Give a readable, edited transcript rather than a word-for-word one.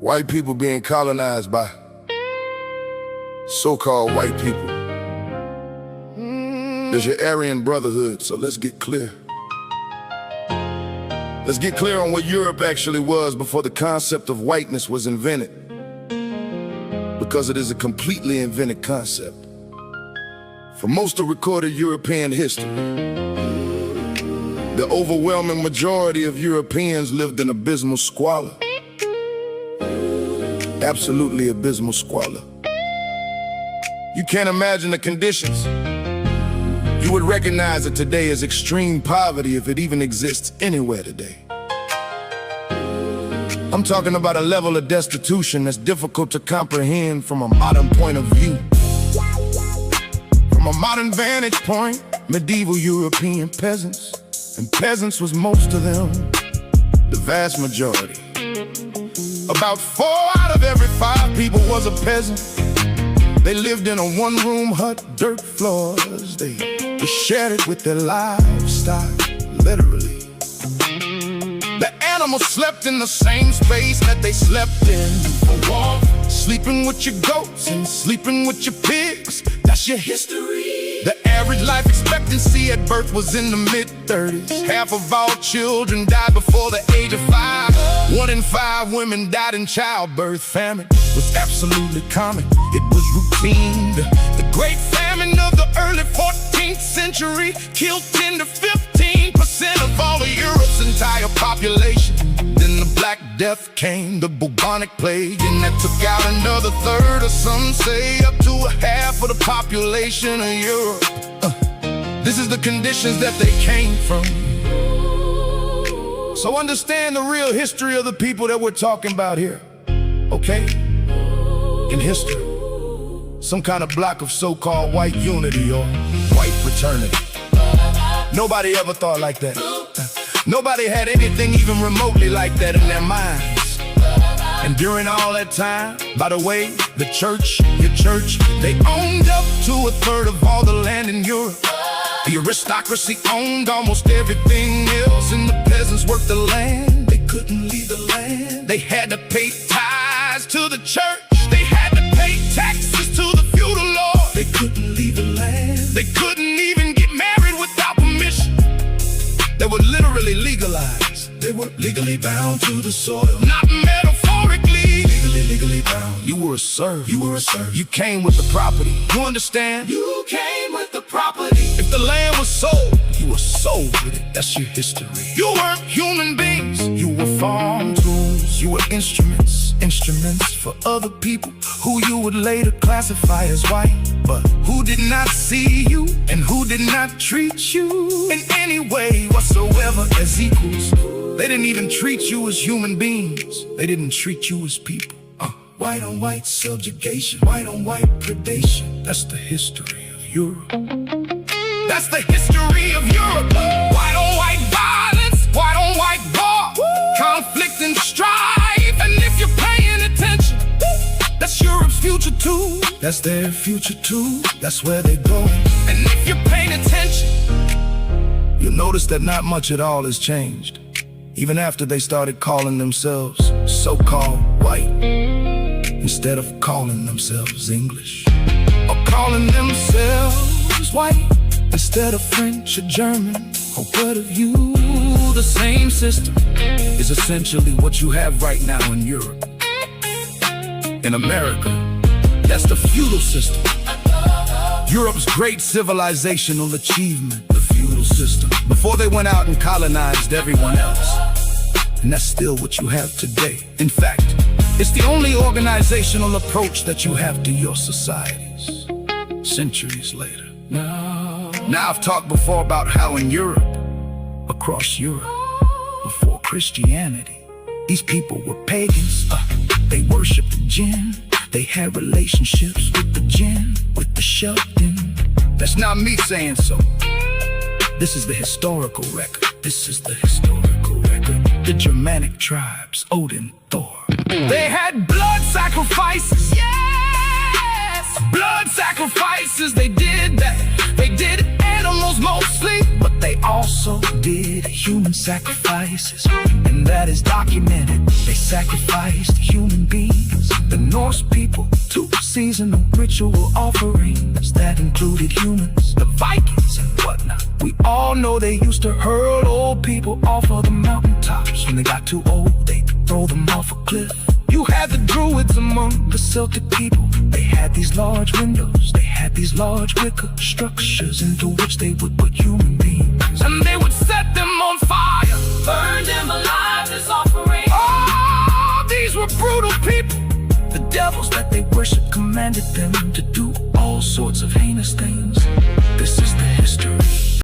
White people being colonized by so-called white people. There's your Aryan Brotherhood, so let's get clear. Let's get clear on what Europe actually was before the concept of whiteness was invented. Because it is a completely invented concept. For most of recorded European history, the overwhelming majority of Europeans lived in abysmal squalor. Absolutely abysmal squalor. You can't imagine the conditions. You would recognize it today as extreme poverty if it even exists anywhere today. I'm talking about a level of destitution that's difficult to comprehend from a modern point of view. From a modern vantage point, medieval European peasants, and peasants was most of them, the vast majority. About 4 out of every 5 people was a peasant. They lived in a one-room hut, dirt floors. They shared it with their livestock, literally. The animals slept in the same space that they slept in. For warmth, sleeping with your goats and sleeping with your pigs. That's your history. The average life expectancy at birth was in the mid-30s. Half of all children died before the age of 5. 1 in 5 women died in childbirth. Famine was absolutely common. It was routine. The Great Famine of the early 14th century killed 10 to 15% of all of Europe's entire population. Then the Black Death came, the bubonic plague, and that took out another third, or some say up to a half of the population of Europe. This is the conditions that they came from. So understand the real history of the people that we're talking about here, okay? In history, some kind of block of so-called white unity or white fraternity. Nobody ever thought like that. Nobody had anything even remotely like that in their minds. And during all that time, by the way, the church, your church, they owned up to a third of all the land in Europe. The aristocracy owned almost everything else, and the peasants worked the land. They couldn't leave the land. They had to pay tithes to the church. They had to pay taxes to the feudal lord. They couldn't leave the land. They couldn't even get married without permission. They were literally legalized. They were legally bound to the soil. Not metaphorically. Legally bound. You were a serf. You were a serf. You came with the property. You understand? You came with the property. If the land was sold, you were sold with it. That's your history. You weren't human beings. You were farm tools. You were instruments. Instruments for other people who you would later classify as white, but who did not see you and who did not treat you in any way whatsoever as equals. They didn't even treat you as human beings. They didn't treat you as people. White on white subjugation, white on white predation. That's the history of Europe. That's the history of Europe. White on white violence, white on white war, conflict and strife. And if you're paying attention, that's Europe's future too. That's their future too. That's where they're going. And if you're paying attention, you'll notice that not much at all has changed. Even after they started calling themselves so-called white, instead of calling themselves English, or calling themselves white instead of French or German. Or what of you? The same system is essentially what you have right now in Europe. In America, that's the feudal system. Europe's great civilizational achievement, the feudal system, before they went out and colonized everyone else. And that's still what you have today. In fact, it's the only organizational approach that you have to your societies, centuries later. Now I've talked before about how in Europe, across Europe, before Christianity, these people were pagans. They worshiped the jinn. They had relationships with the jinn, with the shut-in. That's not me saying so. This is the historical record. This is the historical record. The Germanic tribes, Odin, Thor. They had blood sacrifices. Yes! Blood sacrifices, they did that. They did animals mostly, but they also did human sacrifices. And that is documented. They sacrificed human beings. The Norse people to seasonal ritual offerings that included humans, the Vikings and whatnot. We all know they used to hurl old people off of the mountaintops. When they got too old, they'd throw them off a cliff. You had the Druids among the Celtic people. They had these large windows, they had these large wicker structures into which they would put human beings, and they would set them on fire, burn them alive as offerings. Oh, these were brutal people. The devils that they worshiped commanded them to do all sorts of heinous things. This is the history.